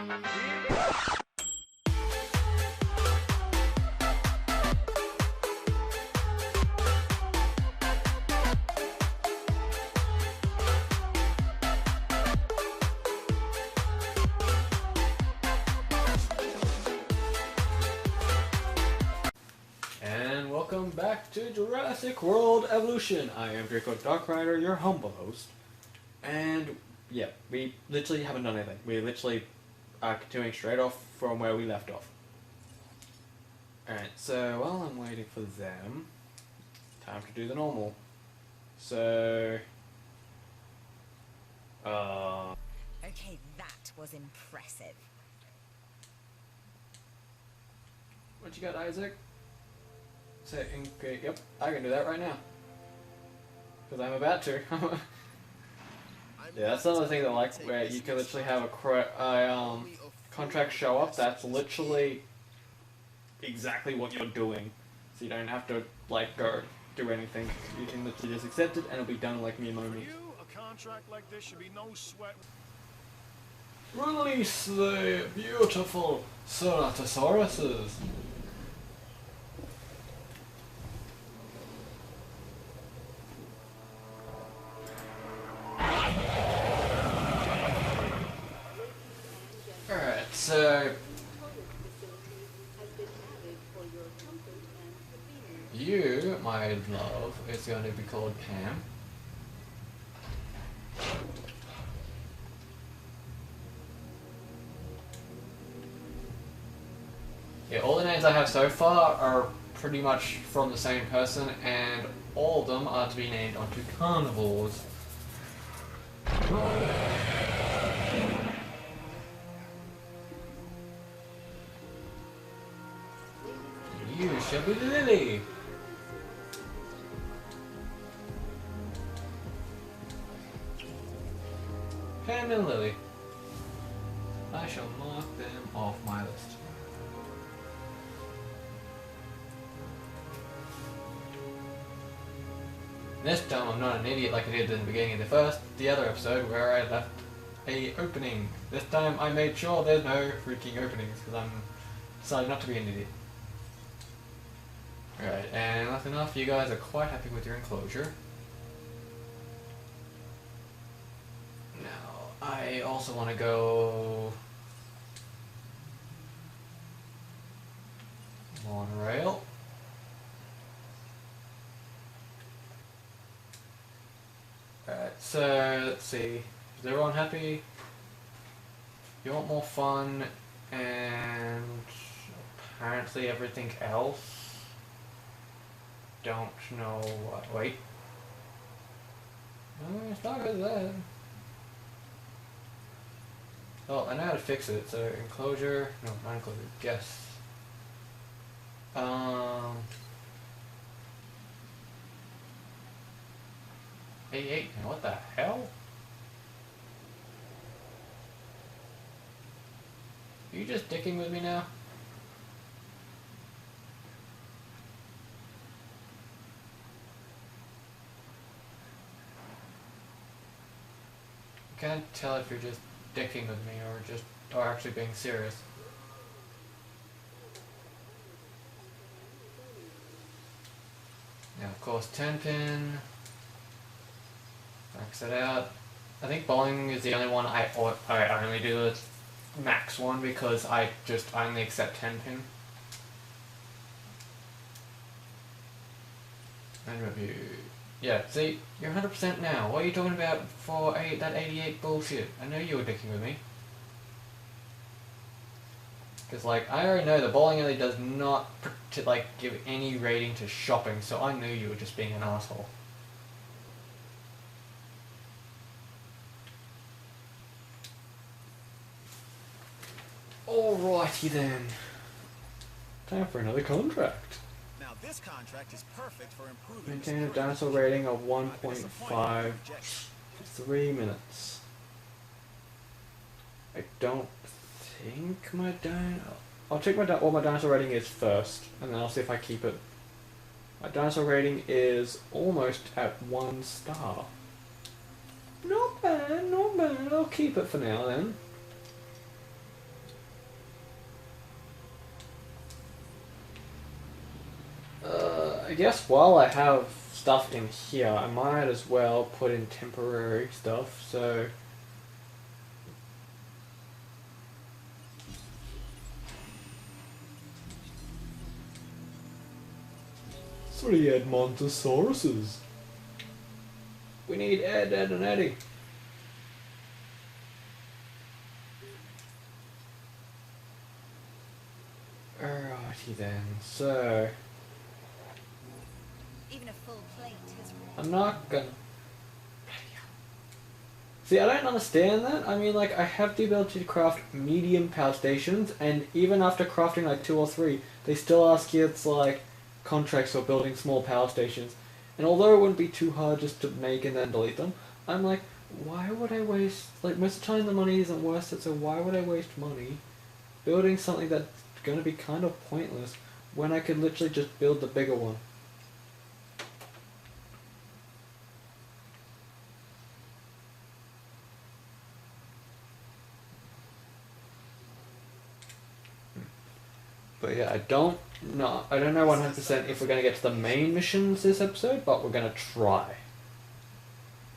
And welcome back to Jurassic World Evolution. I am Draco Darkrider, your humble host. And yeah, we literally haven't done anything. We literally are continuing straight off from where we left off. Alright, so while I'm waiting for them, time to do the normal. So... Okay, that was impressive. What you got, Isaac? Say, okay, yep, I can do that right now. Because I'm about to. Yeah, that's another thing that I like, where you can literally have a contract show up that's literally exactly what you're doing. So you don't have to, like, go do anything. You can literally just accept it and it'll be done like mere moments. A contract like this should be no sweat. Release the beautiful Ceratosauruses! Alright, so... you, my love, is going to be called Pam. Yeah, all the names I have so far are pretty much from the same person, and all of them are to be named onto carnivores. You shall be Lily! Pam and Lily. I shall mark them off my list. This time I'm not an idiot like I did in the beginning of the other episode where I left a opening. This time I made sure there's no freaking openings because I'm decided not to be an idiot. Alright, and that's enough. You guys are quite happy with your enclosure. Now, I also want to go... monorail. Alright, so let's see. Is everyone happy? You want more fun and apparently everything else? Don't know what. Wait. No, it's not good that. Oh, I know how to fix it. So enclosure. No, not enclosure. Guess. Ep8. What the hell? Are you just dicking with me now? I can't tell if you're just dicking with me or actually being serious. Now, of course, 10 pin. Max it out. I think bowling is the only one I only do the max one because I only accept 10 pin. And review. Yeah, see, you're 100% now. What are you talking about for that 88 bullshit? I know you were dicking with me. Because, like, I already know the bowling alley does not, give any rating to shopping, so I knew you were just being an asshole. Alrighty then. Time for another contract. Now this contract is perfect for improving. Maintain a dinosaur rating of 1.5 for 3 minutes. I don't think my I'll check what my dinosaur rating is first, and then I'll see if I keep it. My dinosaur rating is almost at 1 star. Not bad, not bad. I'll keep it for now then. guess while I have stuff in here, I might as well put in temporary stuff, so... Three Edmontosauruses. We need Ed, Ed, and Eddie. Alrighty then, so... Even a full plate has... I'm not gonna... See, I don't understand that. I mean, like, I have the ability to craft medium power stations, and even after crafting, like, 2 or 3, they still ask you it's, like, contracts for building small power stations. And although it wouldn't be too hard just to make and then delete them, I'm like, why would I waste... Like, most of the time the money isn't worth it, so why would I waste money building something that's going to be kind of pointless when I could literally just build the bigger one? But yeah, I don't know 100% if we're going to get to the main missions this episode, but we're going to try.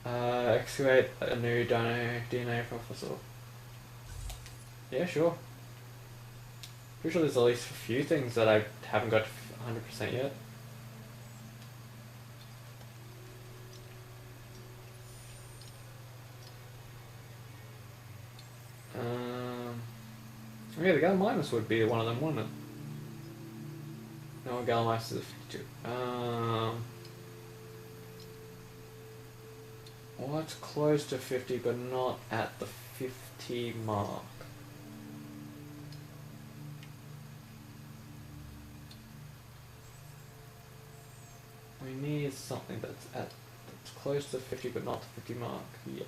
Excavate a new DNA fossil. Yeah, sure. Pretty sure there's at least a few things that I haven't got to 100% yet. Yeah, the Gallimimus would be one of them, wouldn't it? No, Gallimimus is 52. Well, it's close to 50, but not at the 50 mark. We need something that's close to 50, but not the 50 mark yet.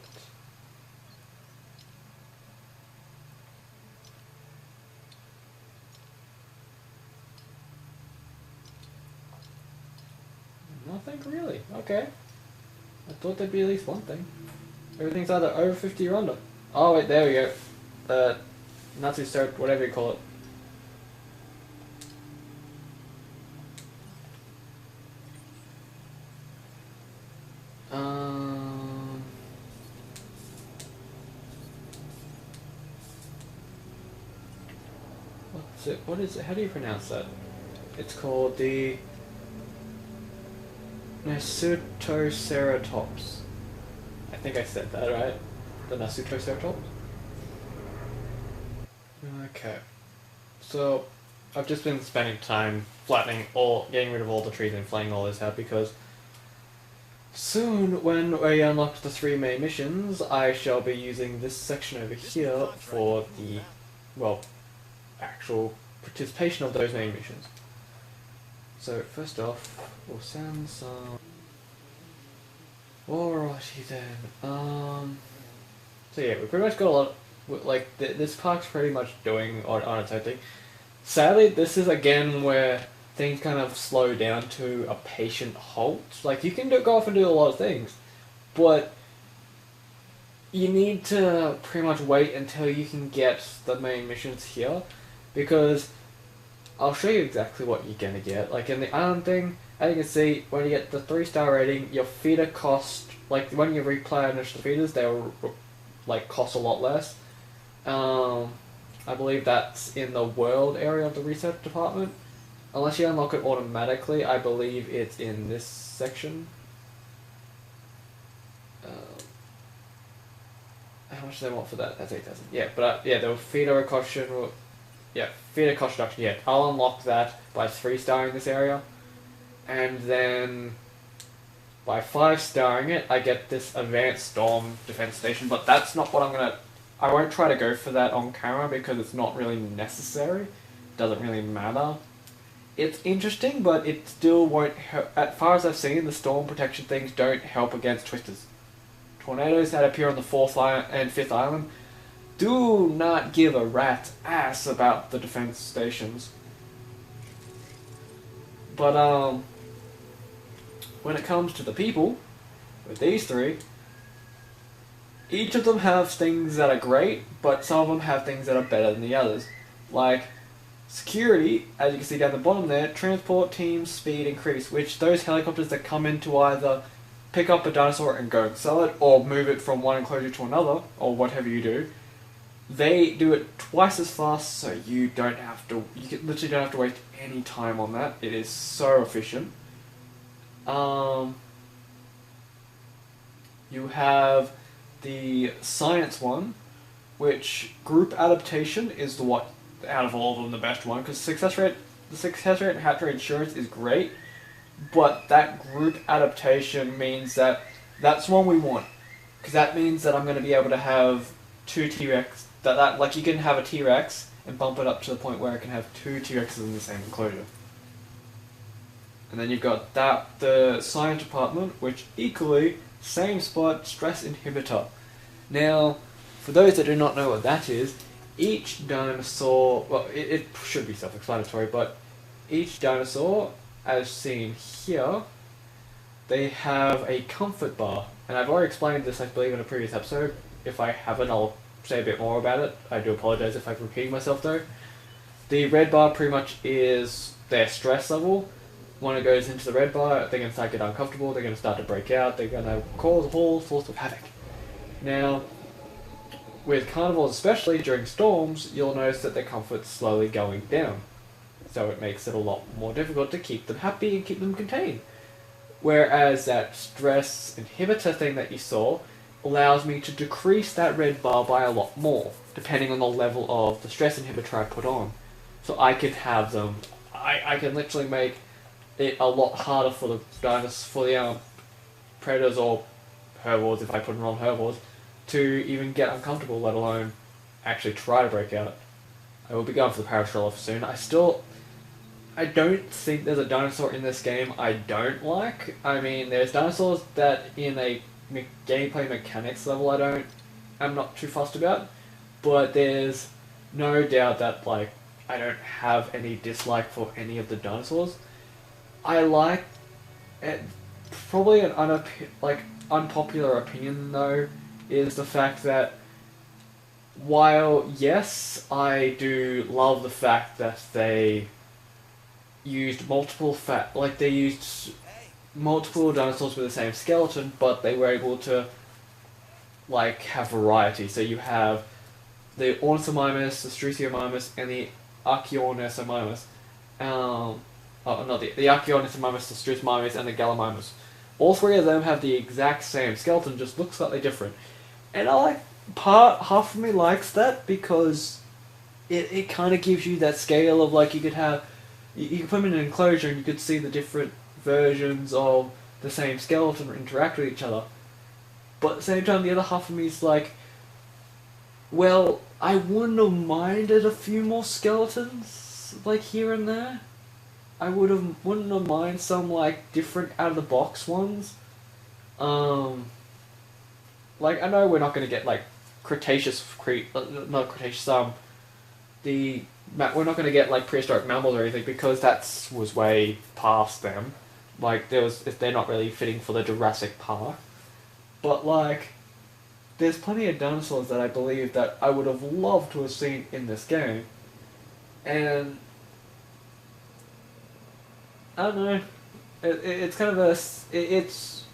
Nothing really. Okay. I thought there'd be at least one thing. Everything's either over 50 or under. Oh wait, there we go. Nazi start, whatever you call it. What's it? What is it? How do you pronounce that? It's called the Nasutoceratops. I think I said that right. The Nasutoceratops. Okay. So I've just been spending time getting rid of all the trees and flaying all this out because soon, when we unlock the 3 main missions, I shall be using this section over here for the, well, actual participation of those main missions. So first off, we'll send some... Alrighty then, so yeah, we pretty much got a lot of, like, this park's pretty much doing on its own thing. Sadly, this is again where things kind of slow down to a patient halt. Like, you can go off and do a lot of things, but you need to pretty much wait until you can get the main missions here, because I'll show you exactly what you're gonna get. Like in the island thing, as you can see, when you get the 3-star rating, your feeder cost, like when you replenish the feeders, they'll like cost a lot less. I believe that's in the world area of the research department. Unless you unlock it automatically, I believe it's in this section. How much do they want for that? That's 8,000. Yeah, but yeah, the feeder cost reduction. Yeah, feeder cost reduction. Yeah, I'll unlock that by 3-starring this area, and then by 5-starring it, I get this advanced storm defense station. But that's not what I'm gonna. I won't try to go for that on camera because it's not really necessary. Doesn't really matter. It's interesting, but it still won't help. As far as I've seen, the storm protection things don't help against twisters. Tornadoes that appear on the 4th and 5th island do not give a rat's ass about the defense stations. But when it comes to the people, with these 3, each of them have things that are great, but some of them have things that are better than the others. Like, Security, as you can see down the bottom there, transport team speed increase, which those helicopters that come in to either pick up a dinosaur and go and sell it, or move it from one enclosure to another, or whatever you do, they do it twice as fast, so you literally don't have to waste any time on that. It is so efficient. You have the science one, which group adaptation is the what out of all of them the best one, because the success rate and hatch rate insurance is great, but that group adaptation means that that's one we want, because that means that I'm going to be able to have two T-Rex, like you can have a T-Rex and bump it up to the point where I can have two T-Rexes in the same enclosure. And then you've got the science department, which equally, same spot, stress inhibitor. Now, for those that do not know what that is, each dinosaur, well, it should be self-explanatory, but each dinosaur, as seen here, they have a comfort bar. And I've already explained this, I believe, in a previous episode. If I haven't, I'll say a bit more about it. I do apologize if I'm repeating myself, though. The red bar pretty much is their stress level. When it goes into the red bar, they're going to start getting uncomfortable, they're going to start to break out, they're going to cause all sorts of havoc. Now, with carnivores especially, during storms, you'll notice that their comfort's slowly going down. So it makes it a lot more difficult to keep them happy and keep them contained. Whereas that stress inhibitor thing that you saw allows me to decrease that red bar by a lot more, depending on the level of the stress inhibitor I put on. So I can have them, I can literally make it a lot harder for the predators or herbivores, if I put them on herbivores, to even get uncomfortable, let alone actually try to break out. I will be going for the Paratrolloth soon. I don't think there's a dinosaur in this game I don't like. I mean, there's dinosaurs that in a gameplay mechanics level I'm not too fussed about, but there's no doubt that, like, I don't have any dislike for any of the dinosaurs. I like it. Probably an unpopular opinion, though, is the fact that while, yes, I do love the fact that they used multiple dinosaurs with the same skeleton, but they were able to, like, have variety. So you have the Ornithomimus, the Struthiomimus, and the Archaeornithomimus. The Archaeornithomimus, the Struthiomimus, and the Gallimimus. All three of them have the exact same skeleton, just looks slightly different. And half of me likes that, because it kind of gives you that scale of, like, you could put them in an enclosure and you could see the different versions of the same skeleton interact with each other. But at the same time, the other half of me is like, well, I wouldn't have minded a few more skeletons, like, here and there. I wouldn't have minded some, like, different out-of-the-box ones. Like, I know we're not going to get, like, we're not going to get, like, prehistoric mammals or anything, because that was way past them. Like, they're not really fitting for the Jurassic Park. But, like, there's plenty of dinosaurs that I believe that I would have loved to have seen in this game. And I don't know. It's kind of it's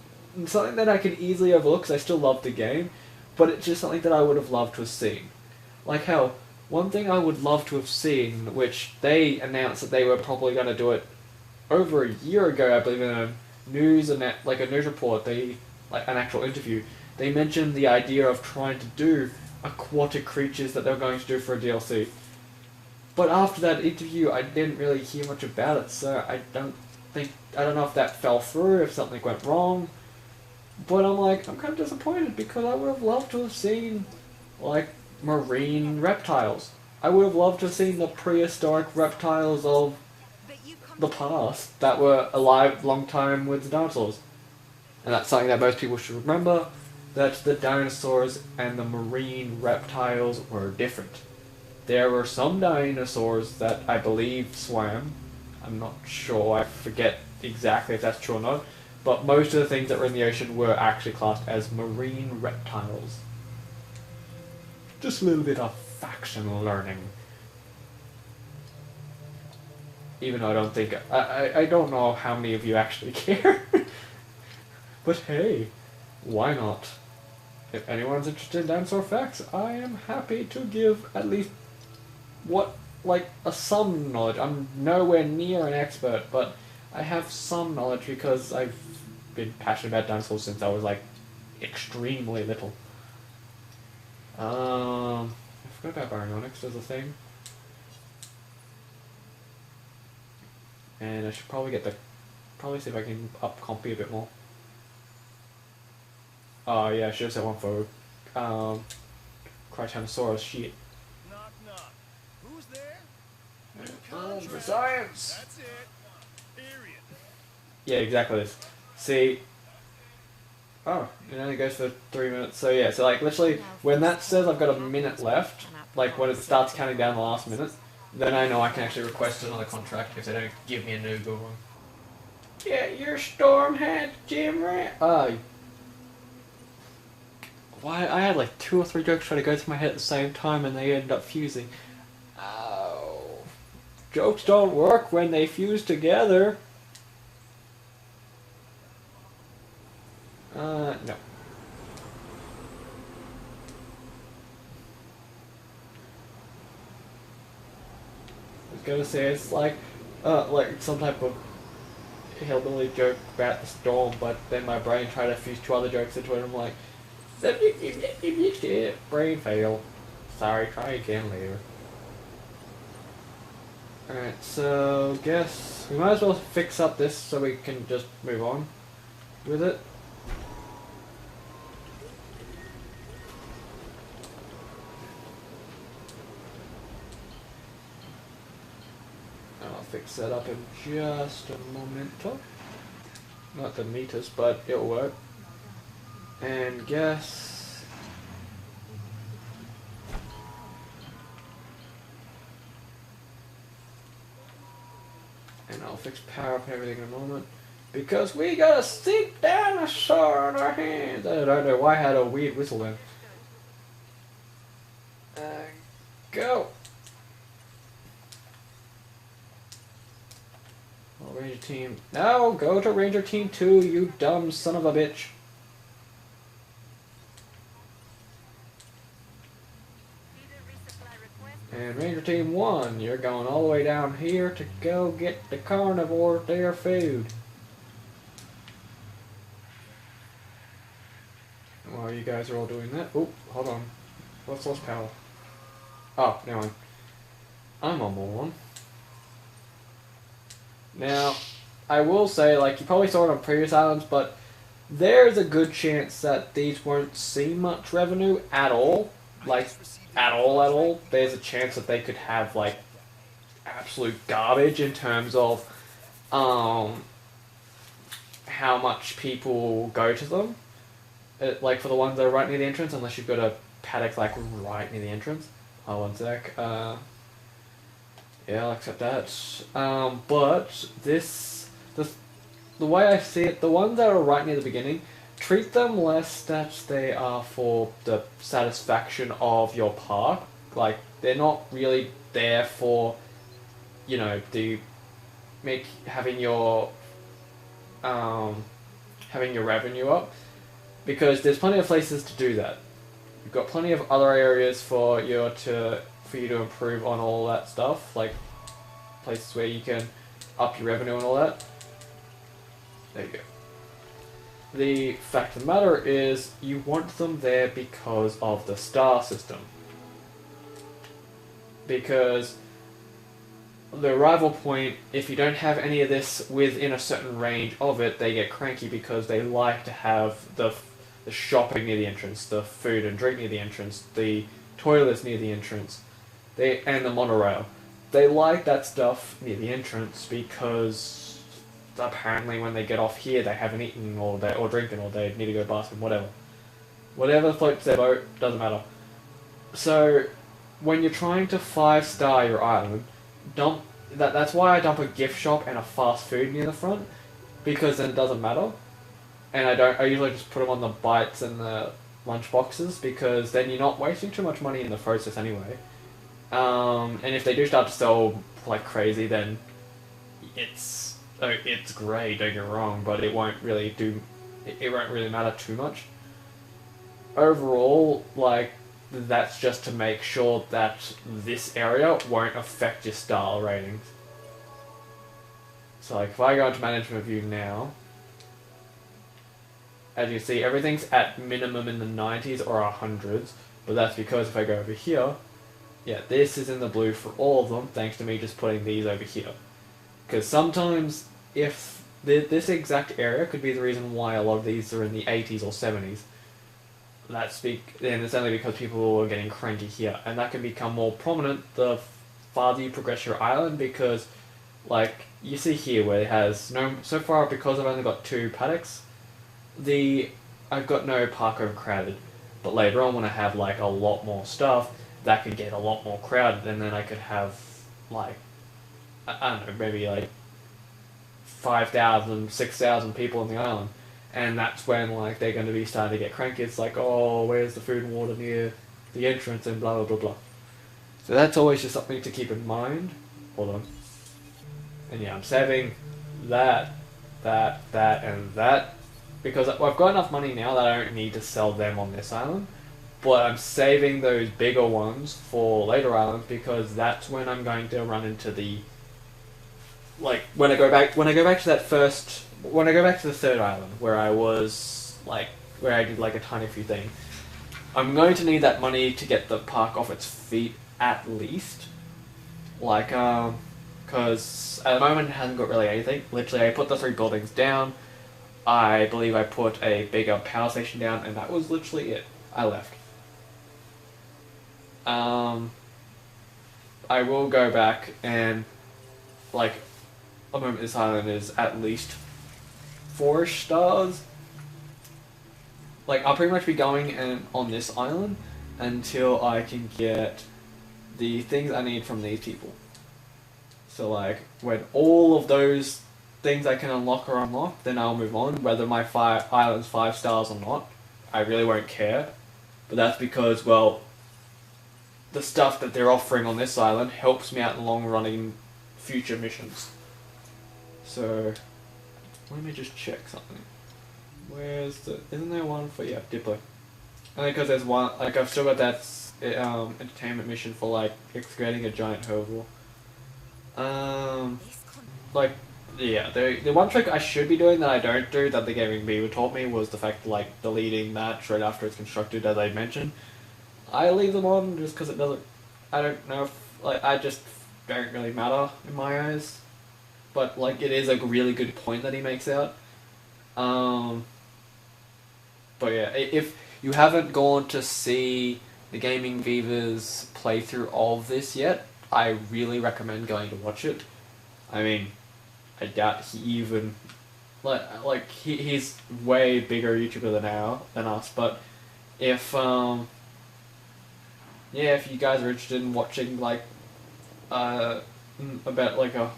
something that I can easily overlook, because I still love the game, but it's just something that I would have loved to have seen. Like, hell, one thing I would love to have seen, which they announced that they were probably going to do it over a year ago, I believe, in a news report, an actual interview, they mentioned the idea of trying to do aquatic creatures that they were going to do for a DLC. But after that interview, I didn't really hear much about it, so I don't know if that fell through, if something went wrong. But I'm kind of disappointed, because I would have loved to have seen, like, marine reptiles. I would have loved to have seen the prehistoric reptiles of the past that were alive a long time with the dinosaurs. And that's something that most people should remember, that the dinosaurs and the marine reptiles were different. There were some dinosaurs that I believe swam. I'm not sure, I forget exactly if that's true or not. But most of the things that were in the ocean were actually classed as marine reptiles. Just a little bit of factional learning. Even though I don't think I don't know how many of you actually care. But hey, why not? If anyone's interested in dinosaur facts, I am happy to give at least some knowledge. I'm nowhere near an expert, but I have some knowledge because I've been passionate about dinosaurs since I was like extremely little. I forgot about baryonyx as a thing. And I should probably see if I can up compy a bit more. Oh yeah, I should have said one for Crytanosaurus shit. Knock, knock. Who's there? For science! That's it. Period. Yeah, exactly this. See, oh, it only goes for 3 minutes. So yeah, so like literally when that says I've got a minute left, like when it starts counting down the last minute, then I know I can actually request another contract if they don't give me a new good one. Yeah, your storm hat, Jim Rat. Why I had like 2 or 3 jokes try to go through my head at the same time and they ended up fusing. Oh, jokes don't work when they fuse together. No. I was gonna say it's like some type of hillbilly joke about the storm, but then my brain tried to fuse 2 other jokes into it. And I'm like, brain fail. Sorry, try again later. Alright, so guess we might as well fix up this so we can just move on with it. I'll fix that up in just a momento. Not the meters, but it'll work. And guess and I'll fix power up everything in a moment because we got a sick dinosaur on our hands. I don't know why I had a weird whistle then. Go. Well, Ranger Team. No, go to Ranger Team 2, you dumb son of a bitch. And Ranger Team 1, you're going all the way down here to go get the carnivore their food. And while you guys are all doing that, oh, hold on. What's lost power? Oh, never mind. I'm on one. Now, I will say, like, you probably saw it on previous islands, but there's a good chance that these won't see much revenue at all. Like, at all. There's a chance that they could have, like, absolute garbage in terms of, how much people go to them. Like, for the ones that are right near the entrance, unless you've got a paddock, like, right near the entrance. Oh, one sec. Yeah, I'll accept that. But the way I see it, the ones that are right near the beginning, treat them less that they are for the satisfaction of your park. Like, they're not really there for, you know, having your revenue up. Because there's plenty of places to do that. You've got plenty of other areas for you to improve on all that stuff, like places where you can up your revenue and all that. There you go. The fact of the matter is, you want them there because of the star system. Because the arrival point, if you don't have any of this within a certain range of it, they get cranky because they like to have the shopping near the entrance, the food and drink near the entrance, the toilets near the entrance, and the monorail. They like that stuff near the entrance because apparently when they get off here they haven't eaten all day or drinking all day, need to go bathroom, whatever. Whatever floats their boat, doesn't matter. So when you're trying to 5-star your island, that's why I dump a gift shop and a fast food near the front, because then it doesn't matter. And I usually just put them on the bites and the lunch boxes, because then you're not wasting too much money in the process anyway. And if they do start to sell like crazy, then it's great, don't get me wrong, but it won't really it won't really matter too much. Overall, like, that's just to make sure that this area won't affect your star ratings. So like, if I go into management view now, as you can see, everything's at minimum in the 90s or 100s, but that's because if I go over here, yeah, this is in the blue for all of them, thanks to me just putting these over here. Because sometimes, if this exact area could be the reason why a lot of these are in the 80s or 70s, then it's only because people are getting cranky here, and that can become more prominent the farther you progress your island, because, like, you see here where it has so far, because I've only got 2 paddocks, I've got no park overcrowded, but later on when I have like a lot more stuff, that could get a lot more crowded, and then I could have like, I don't know, maybe like 5,000, 6,000 people on the island, and that's when like they're going to be starting to get cranky. It's like, oh, where's the food and water near the entrance, and blah blah blah blah. So that's always just something to keep in mind. Hold on. And yeah, I'm saving that, and that, because I've got enough money now that I don't need to sell them on this island, but I'm saving those bigger ones for later islands, because that's when I'm going to run into the, like, when I go back to the third island where I was like, where I did like a tiny few things. I'm going to need that money to get the park off its feet at least, like because at the moment it hasn't got really anything. Literally, I put the 3 buildings down. I believe I put a bigger power station down, and that was literally it. I left. I will go back and, like, at the moment this island is at least 4-ish stars. Like, I'll pretty much be going on this island until I can get the things I need from these people. So, like, when all of those things I can unlock are unlocked, then I'll move on. Whether my island's 5 stars or not, I really won't care. But that's because, well, the stuff that they're offering on this island helps me out in long-running future missions. So, let me just check something. Isn't there one for, yeah, Diplo. Only because there's one, like, I've still got that entertainment mission for, like, excavating a giant herbivore. Like, yeah, the one trick I should be doing that I don't do, that the Gaming Beaver taught me, was the fact, like, deleting that straight after it's constructed, as I mentioned. I leave them on just because it doesn't, I don't know if, like, I just don't really matter in my eyes. But, like, it is a really good point that he makes out. But yeah, if you haven't gone to see the Gaming Beaver's playthrough of this yet, I really recommend going to watch it. I mean, I doubt he even, he's way bigger YouTuber than us, but if, yeah, if you guys are interested in watching, like, about, like, a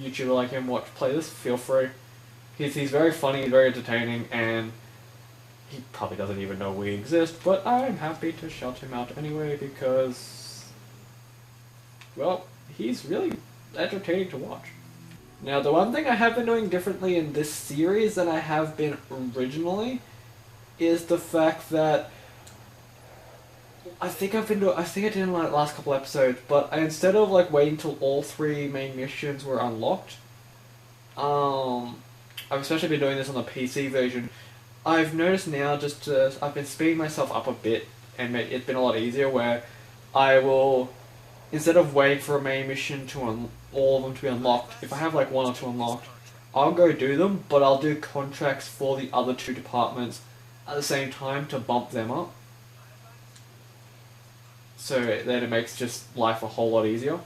YouTuber like him play this, feel free. He's very funny, very entertaining, and he probably doesn't even know we exist, but I'm happy to shout him out anyway, because, well, he's really entertaining to watch. Now, the one thing I have been doing differently in this series than I have been originally is the fact that I think I did in the last couple episodes, but instead of, like, waiting till all 3 main missions were unlocked, I've especially been doing this on the PC version. I've noticed now I've been speeding myself up a bit, and it's been a lot easier, where I will, instead of waiting for a main mission to all of them to be unlocked, if I have like 1 or 2 unlocked, I'll go do them, but I'll do contracts for the other 2 departments at the same time to bump them up. So then it makes just life a whole lot easier.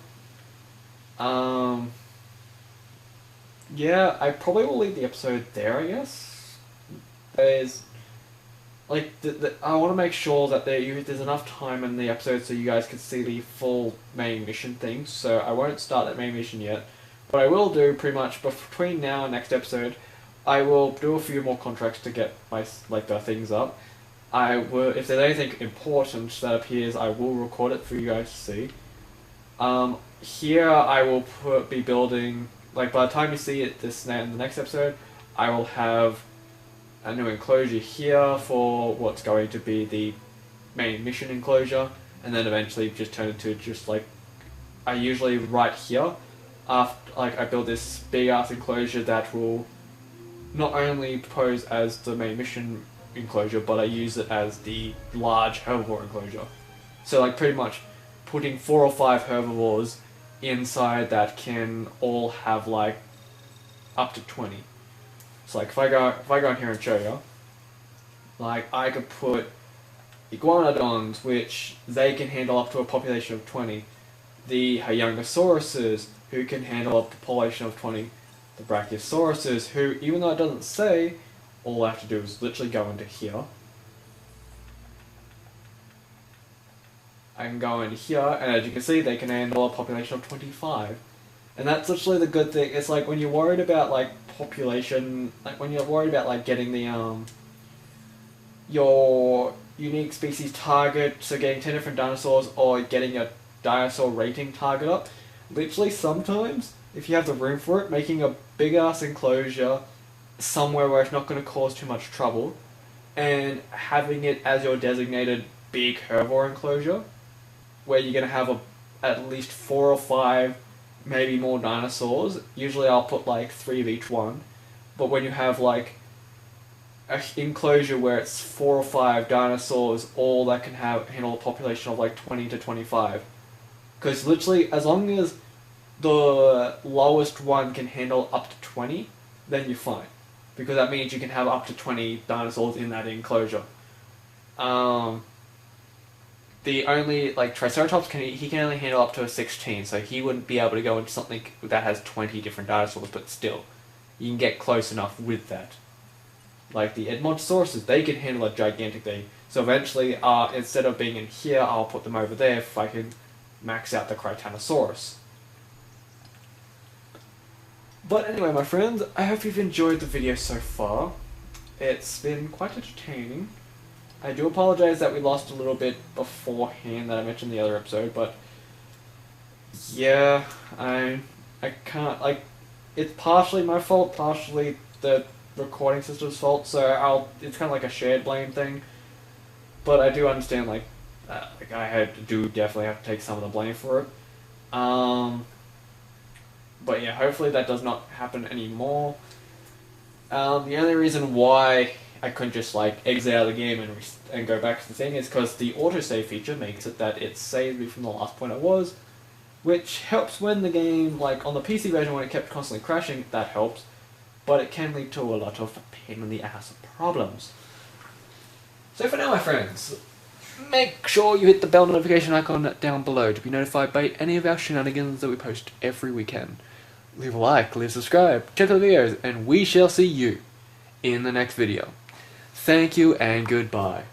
Yeah, I probably will leave the episode there, I guess. There's, like, I want to make sure that there's enough time in the episode so you guys can see the full main mission thing, so I won't start that main mission yet. What I will do, pretty much, between now and next episode, I will do a few more contracts to get my, like, the things up. If there's anything important that appears, I will record it for you guys to see. Here I will be building like by the time you see it in the next episode, I will have a new enclosure here for what's going to be the main mission enclosure, and then eventually just turn it to just like I usually right here after I build this big ass enclosure that will not only pose as the main mission enclosure, but I use it as the large herbivore enclosure. So like pretty much putting 4 or 5 herbivores inside that can all have like up to 20. So like if I go in here and show you, like I could put iguanodons, which they can handle up to a population of 20. The Hyungosauruses, who can handle up to a population of 20. The Brachiosauruses, who, even though it doesn't say, all I have to do is literally go into here. I can go in here, and as you can see, they can handle a population of 25. And that's literally the good thing. It's like when you're worried about like population, like when you're worried about like getting the your unique species target, so getting 10 different dinosaurs or getting a dinosaur rating target up, literally sometimes, if you have the room for it, making a big ass enclosure somewhere where it's not going to cause too much trouble, and having it as your designated big herbivore enclosure, where you're going to have at least 4 or 5, maybe more dinosaurs. Usually I'll put like 3 of each one, but when you have like an enclosure where it's 4 or 5 dinosaurs, all that can handle a population of like 20 to 25. Because literally, as long as the lowest one can handle up to 20, then you're fine. Because that means you can have up to 20 dinosaurs in that enclosure. The only, like, Triceratops, he can only handle up to a 16, so he wouldn't be able to go into something that has 20 different dinosaurs, but still, you can get close enough with that. Like the Edmontosauruses, they can handle a gigantic thing. So eventually, instead of being in here, I'll put them over there if I can max out the Critanosaurus. But anyway, my friends, I hope you've enjoyed the video so far. It's been quite entertaining. I do apologize that we lost a little bit beforehand that I mentioned in the other episode, but yeah, I can't, like, it's partially my fault, partially the recording system's fault, so it's kind of like a shared blame thing. But I do understand, like I definitely have to take some of the blame for it. But yeah, hopefully that does not happen anymore. The only reason why I couldn't just like exit out of the game and go back to the thing is because the autosave feature makes it that it saves me from the last point I was, which helps when the game, like on the PC version when it kept constantly crashing, that helps, but it can lead to a lot of pain in the ass problems. So for now, my friends, make sure you hit the bell notification icon down below to be notified by any of our shenanigans that we post every weekend. Leave a like, leave a subscribe, check out the videos, and we shall see you in the next video. Thank you and goodbye.